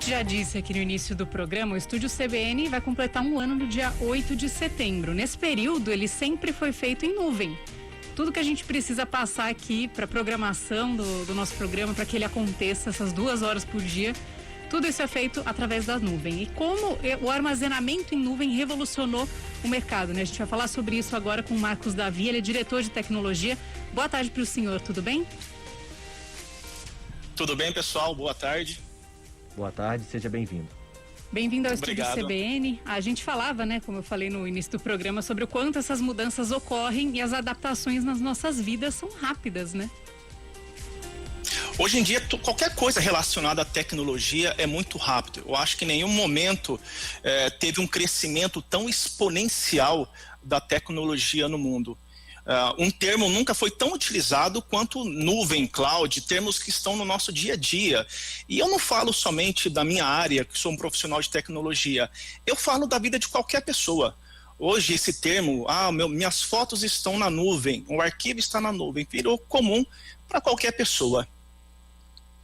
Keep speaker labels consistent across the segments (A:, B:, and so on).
A: gente já disse aqui no início do programa, o Estúdio CBN vai completar um ano no dia 8 de setembro. Nesse período, ele sempre foi feito em nuvem. Tudo que a gente precisa passar aqui para a programação do nosso programa, para que ele aconteça essas 2 horas por dia, tudo isso é feito através da nuvem. E como o armazenamento em nuvem revolucionou o mercado, né? A gente vai falar sobre isso agora com o Marcos Davi, ele é diretor de tecnologia. Boa tarde para o senhor, tudo bem?
B: Tudo bem, pessoal? Boa tarde.
C: Boa tarde, seja bem-vindo.
A: Bem-vindo ao Estúdio
B: Obrigado.
A: CBN. A gente falava, né, como eu falei no início do programa, sobre o quanto essas mudanças ocorrem e as adaptações nas nossas vidas são rápidas, né?
B: Hoje em dia, qualquer coisa relacionada à tecnologia é muito rápido. Eu acho que em nenhum momento teve um crescimento tão exponencial da tecnologia no mundo. Um termo nunca foi tão utilizado quanto nuvem, cloud, termos que estão no nosso dia a dia. E eu não falo somente da minha área, que sou um profissional de tecnologia. Eu falo da vida de qualquer pessoa. Hoje esse termo, minhas fotos estão na nuvem, o arquivo está na nuvem, virou comum para qualquer pessoa.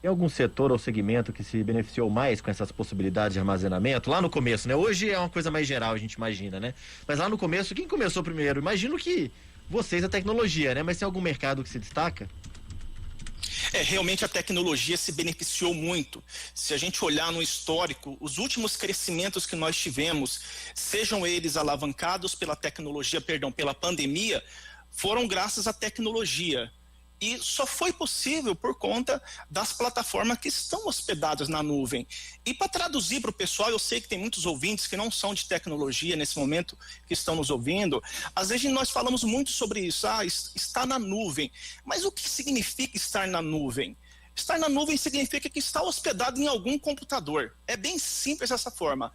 C: Tem algum setor ou segmento que se beneficiou mais com essas possibilidades de armazenamento? Lá no começo, né? Hoje é uma coisa mais geral, a gente imagina, né? Mas lá no começo, quem começou primeiro? Imagino que vocês, a tecnologia, né? Mas tem algum mercado que se destaca?
B: Realmente a tecnologia se beneficiou muito. Se a gente olhar no histórico, os últimos crescimentos que nós tivemos, sejam eles alavancados pela tecnologia, pela pandemia, foram graças à tecnologia. E só foi possível por conta das plataformas que estão hospedadas na nuvem. E para traduzir para o pessoal, eu sei que tem muitos ouvintes que não são de tecnologia nesse momento, que estão nos ouvindo. Às vezes nós falamos muito sobre isso, está na nuvem. Mas o que significa estar na nuvem? Estar na nuvem significa que está hospedado em algum computador. É bem simples dessa forma.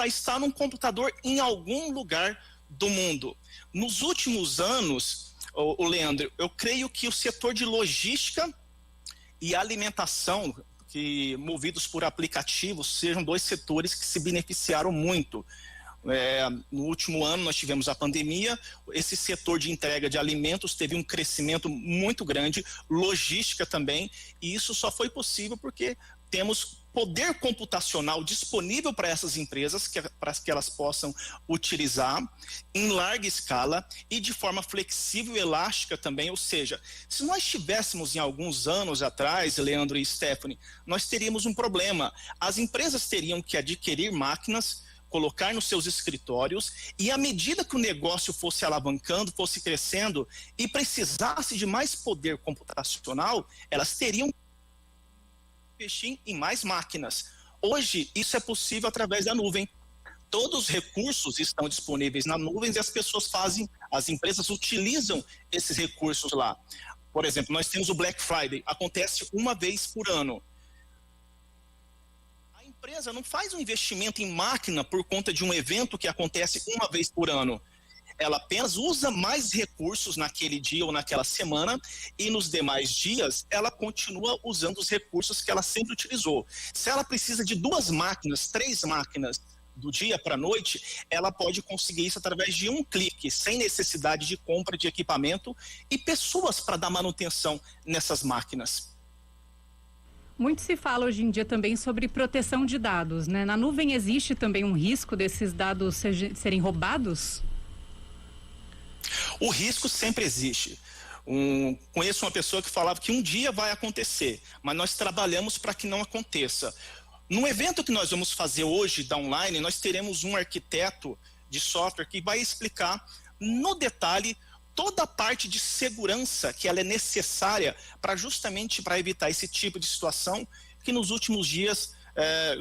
B: Está num computador em algum lugar do mundo. Nos últimos anos, Leandro, eu creio que o setor de logística e alimentação, que movidos por aplicativos, sejam 2 setores que se beneficiaram muito. No último ano nós tivemos a pandemia, esse setor de entrega de alimentos teve um crescimento muito grande, logística também, e isso só foi possível porque temos poder computacional disponível para essas empresas, para que elas possam utilizar em larga escala e de forma flexível e elástica também. Ou seja, se nós tivéssemos em alguns anos atrás, Leandro e Stephanie, nós teríamos um problema. As empresas teriam que adquirir máquinas, colocar nos seus escritórios, e à medida que o negócio fosse alavancando, fosse crescendo e precisasse de mais poder computacional, elas teriam investir em mais máquinas. Hoje, isso é possível através da nuvem. Todos os recursos estão disponíveis na nuvem e as empresas utilizam esses recursos lá. Por exemplo, nós temos o Black Friday, acontece uma vez por ano. A empresa não faz um investimento em máquina por conta de um evento que acontece uma vez por ano. Ela apenas usa mais recursos naquele dia ou naquela semana, e nos demais dias ela continua usando os recursos que ela sempre utilizou. Se ela precisa de 2 máquinas, 3 máquinas do dia para a noite, ela pode conseguir isso através de um clique, sem necessidade de compra de equipamento e pessoas para dar manutenção nessas máquinas.
A: Muito se fala hoje em dia também sobre proteção de dados, né? Na nuvem existe também um risco desses dados serem roubados?
B: O risco sempre existe. Conheço uma pessoa que falava que um dia vai acontecer, mas nós trabalhamos para que não aconteça. No evento que nós vamos fazer hoje da online, nós teremos um arquiteto de software que vai explicar no detalhe toda a parte de segurança que ela é necessária justamente para evitar esse tipo de situação que nos últimos dias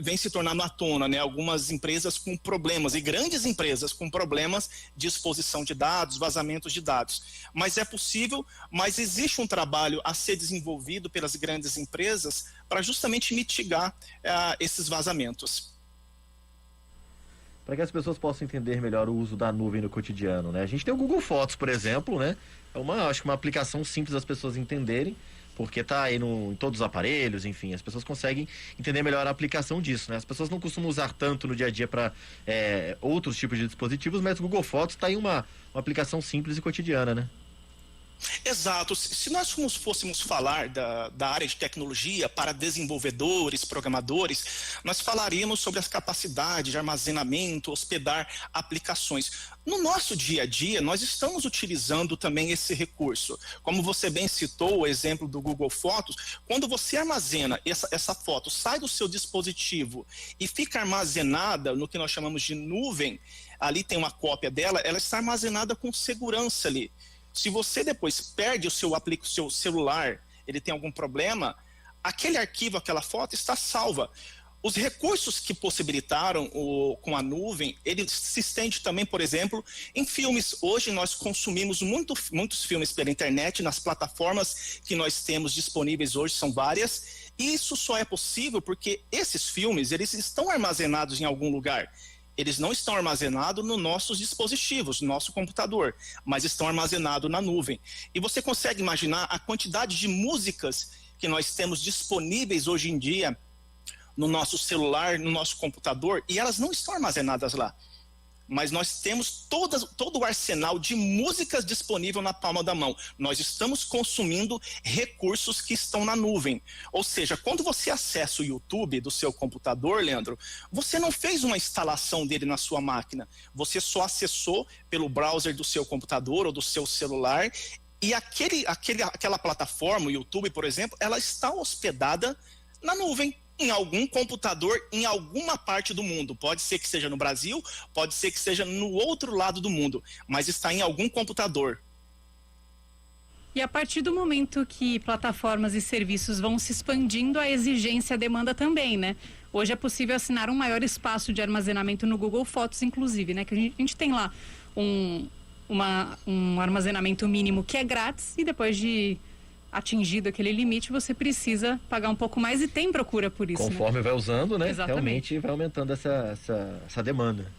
B: vem se tornando à tona, né? Algumas empresas com problemas, e grandes empresas com problemas de exposição de dados, vazamentos de dados. Mas é possível, mas existe um trabalho a ser desenvolvido pelas grandes empresas para justamente mitigar esses vazamentos.
C: Para que as pessoas possam entender melhor o uso da nuvem no cotidiano, né? A gente tem o Google Fotos, por exemplo, né? Acho que uma aplicação simples das pessoas entenderem, porque tá aí em todos os aparelhos, enfim, as pessoas conseguem entender melhor a aplicação disso, né? As pessoas não costumam usar tanto no dia a dia para outros tipos de dispositivos, mas o Google Fotos tá aí uma aplicação simples e cotidiana, né?
B: Exato. Se nós fôssemos falar da área de tecnologia para desenvolvedores, programadores, nós falaríamos sobre as capacidades de armazenamento, hospedar aplicações. No nosso dia a dia, nós estamos utilizando também esse recurso. Como você bem citou o exemplo do Google Fotos, quando você armazena essa foto, sai do seu dispositivo e fica armazenada no que nós chamamos de nuvem, ali tem uma cópia dela, ela está armazenada com segurança ali. Se você depois perde o seu celular, ele tem algum problema, aquele arquivo, aquela foto está salva. Os recursos que possibilitaram com a nuvem, ele se estende também, por exemplo, em filmes. Hoje nós consumimos muitos filmes pela internet, nas plataformas que nós temos disponíveis hoje, são várias, e isso só é possível porque esses filmes, eles estão armazenados em algum lugar. Eles não estão armazenados nos nossos dispositivos, no nosso computador, mas estão armazenados na nuvem. E você consegue imaginar a quantidade de músicas que nós temos disponíveis hoje em dia no nosso celular, no nosso computador, e elas não estão armazenadas lá. Mas nós temos todo o arsenal de músicas disponível na palma da mão. Nós estamos consumindo recursos que estão na nuvem. Ou seja, quando você acessa o YouTube do seu computador, Leandro, você não fez uma instalação dele na sua máquina. Você só acessou pelo browser do seu computador ou do seu celular, e aquela plataforma, o YouTube, por exemplo, ela está hospedada na nuvem, em algum computador, em alguma parte do mundo. Pode ser que seja no Brasil, pode ser que seja no outro lado do mundo, mas está em algum computador.
A: E a partir do momento que plataformas e serviços vão se expandindo, a exigência e a demanda também, né? Hoje é possível assinar um maior espaço de armazenamento no Google Fotos, inclusive, né? Que a gente tem lá um armazenamento mínimo que é grátis, e depois de atingido aquele limite, você precisa pagar um pouco mais, e tem procura por isso.
C: Conforme vai usando, né?
A: Exatamente.
C: Realmente vai aumentando essa demanda.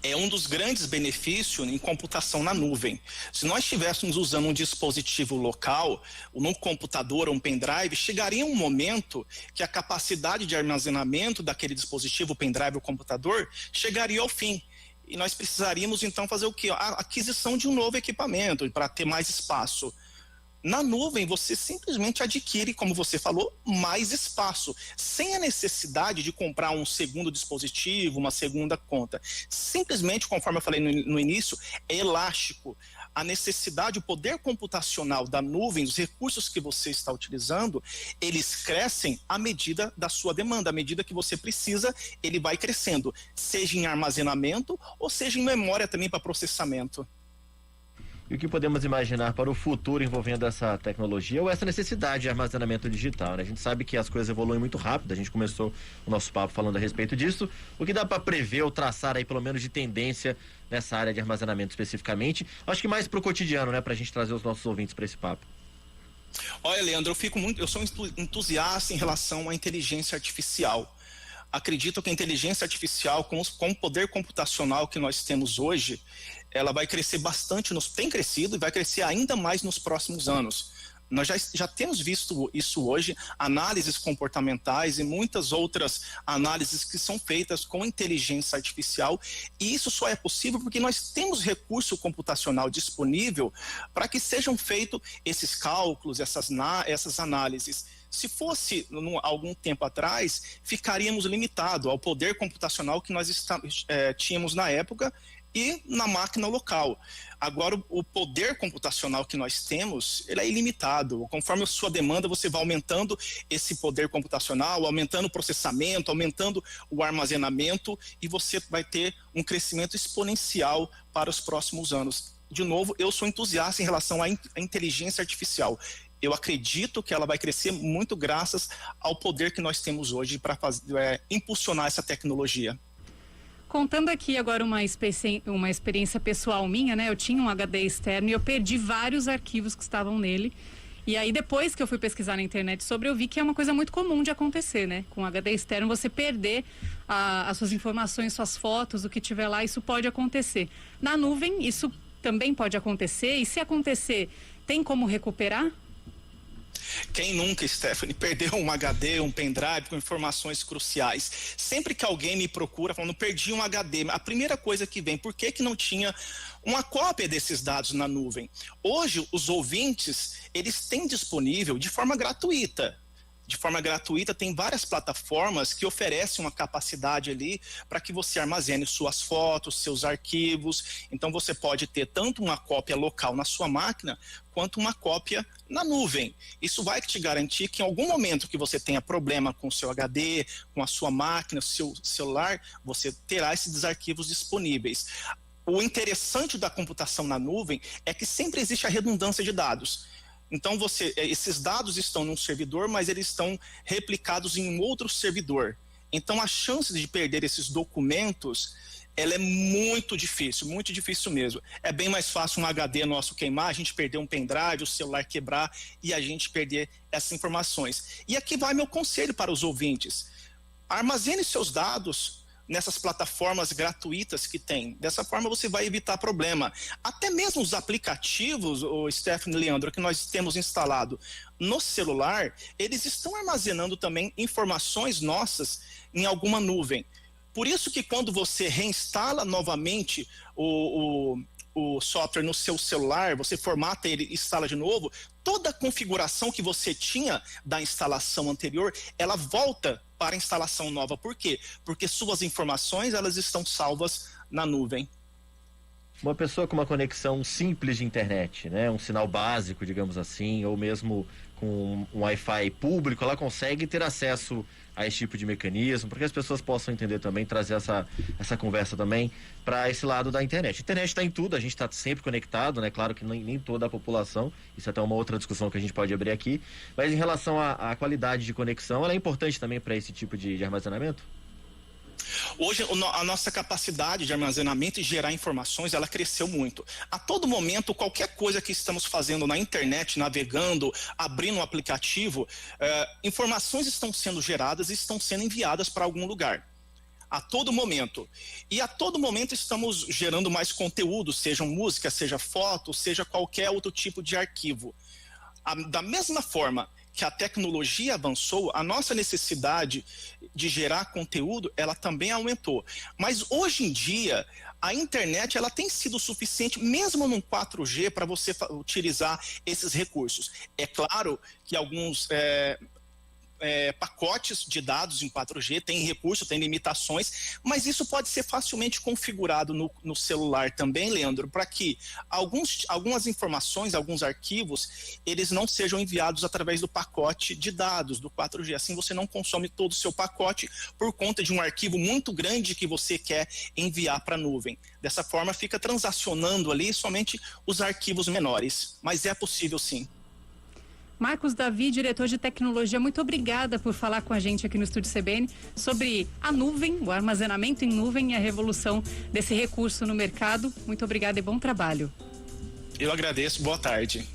B: É um dos grandes benefícios em computação na nuvem. Se nós estivéssemos usando um dispositivo local, num computador ou um pendrive, chegaria um momento que a capacidade de armazenamento daquele dispositivo, pendrive ou computador, chegaria ao fim. E nós precisaríamos então fazer o quê? A aquisição de um novo equipamento para ter mais espaço. Na nuvem, você simplesmente adquire, como você falou, mais espaço, sem a necessidade de comprar um segundo dispositivo, uma segunda conta. Simplesmente, conforme eu falei no início, é elástico. A necessidade, o poder computacional da nuvem, os recursos que você está utilizando, eles crescem à medida da sua demanda. À medida que você precisa, ele vai crescendo, seja em armazenamento ou seja em memória também para processamento.
C: E o que podemos imaginar para o futuro envolvendo essa tecnologia ou essa necessidade de armazenamento digital, né? A gente sabe que as coisas evoluem muito rápido, a gente começou o nosso papo falando a respeito disso. O que dá para prever ou traçar aí pelo menos de tendência nessa área de armazenamento especificamente? Acho que mais para o cotidiano, né? Para a gente trazer os nossos ouvintes para esse papo.
B: Olha, Leandro, eu sou entusiasta em relação à inteligência artificial. Acredito que a inteligência artificial, com o poder computacional que nós temos hoje, ela vai crescer bastante, tem crescido e vai crescer ainda mais nos próximos anos. Nós já temos visto isso hoje, análises comportamentais e muitas outras análises que são feitas com inteligência artificial, e isso só é possível porque nós temos recurso computacional disponível para que sejam feitos esses cálculos, essas análises. Se fosse algum tempo atrás, ficaríamos limitados ao poder computacional que nós tínhamos na época e na máquina local. Agora, o poder computacional que nós temos, ele é ilimitado. Conforme a sua demanda, você vai aumentando esse poder computacional, aumentando o processamento, aumentando o armazenamento, e você vai ter um crescimento exponencial para os próximos anos. De novo, eu sou entusiasta em relação à inteligência artificial. Eu acredito que ela vai crescer muito graças ao poder que nós temos hoje para impulsionar essa tecnologia.
A: Contando aqui agora uma experiência pessoal minha, né? Eu tinha um HD externo e eu perdi vários arquivos que estavam nele. E aí depois que eu fui pesquisar na internet sobre, eu vi que é uma coisa muito comum de acontecer, né? Com HD externo você perder as suas informações, suas fotos, o que tiver lá, isso pode acontecer. Na nuvem, isso também pode acontecer, e se acontecer, tem como recuperar?
B: Quem nunca, Stephanie, perdeu um HD, um pendrive com informações cruciais? Sempre que alguém me procura falando, perdi um HD, a primeira coisa que vem, por que não tinha uma cópia desses dados na nuvem? Hoje, os ouvintes, eles têm disponível de forma gratuita. De forma gratuita, tem várias plataformas que oferecem uma capacidade ali para que você armazene suas fotos, seus arquivos. Então, você pode ter tanto uma cópia local na sua máquina, quanto uma cópia na nuvem. Isso vai te garantir que em algum momento que você tenha problema com o seu HD, com a sua máquina, seu celular, você terá esses arquivos disponíveis. O interessante da computação na nuvem é que sempre existe a redundância de dados. Então, esses dados estão num servidor, mas eles estão replicados em um outro servidor. Então, a chance de perder esses documentos, ela é muito difícil mesmo. É bem mais fácil um HD nosso queimar, a gente perder um pendrive, o celular quebrar e a gente perder essas informações. E aqui vai meu conselho para os ouvintes. Armazene seus dados nessas plataformas gratuitas que tem. Dessa forma você vai evitar problema. Até mesmo os aplicativos, o Stephanie e Leandro, que nós temos instalado no celular, eles estão armazenando também informações nossas em alguma nuvem. Por isso que quando você reinstala novamente o software no seu celular, você formata ele e instala de novo, toda a configuração que você tinha da instalação anterior, ela volta para a instalação nova. Por quê? Porque suas informações, elas estão salvas na nuvem.
C: Uma pessoa com uma conexão simples de internet, né, um sinal básico, digamos assim, ou mesmo com um Wi-Fi público, ela consegue ter acesso a esse tipo de mecanismo, para que as pessoas possam entender também, trazer essa conversa também para esse lado da internet. A internet está em tudo, a gente está sempre conectado, né? Claro que nem toda a população, isso é até uma outra discussão que a gente pode abrir aqui, mas em relação à qualidade de conexão, ela é importante também para esse tipo de armazenamento?
B: Hoje, a nossa capacidade de armazenamento e gerar informações, ela cresceu muito. A todo momento, qualquer coisa que estamos fazendo na internet, navegando, abrindo um aplicativo, informações estão sendo geradas e estão sendo enviadas para algum lugar. A todo momento. E a todo momento estamos gerando mais conteúdo, seja música, seja foto, seja qualquer outro tipo de arquivo. Da mesma forma que a tecnologia avançou, a nossa necessidade de gerar conteúdo, ela também aumentou. Mas hoje em dia, a internet, ela tem sido suficiente, mesmo no 4G, para você utilizar esses recursos. É claro que alguns pacotes de dados em 4G têm recurso, têm limitações, mas isso pode ser facilmente configurado no celular também, Leandro, para que algumas informações, alguns arquivos, eles não sejam enviados através do pacote de dados do 4G. Assim você não consome todo o seu pacote por conta de um arquivo muito grande que você quer enviar para a nuvem. Dessa forma fica transacionando ali somente os arquivos menores, mas é possível sim.
A: Marcos Davi, diretor de tecnologia, muito obrigada por falar com a gente aqui no Estúdio CBN sobre a nuvem, o armazenamento em nuvem e a revolução desse recurso no mercado. Muito obrigada e bom trabalho.
B: Eu agradeço, boa tarde.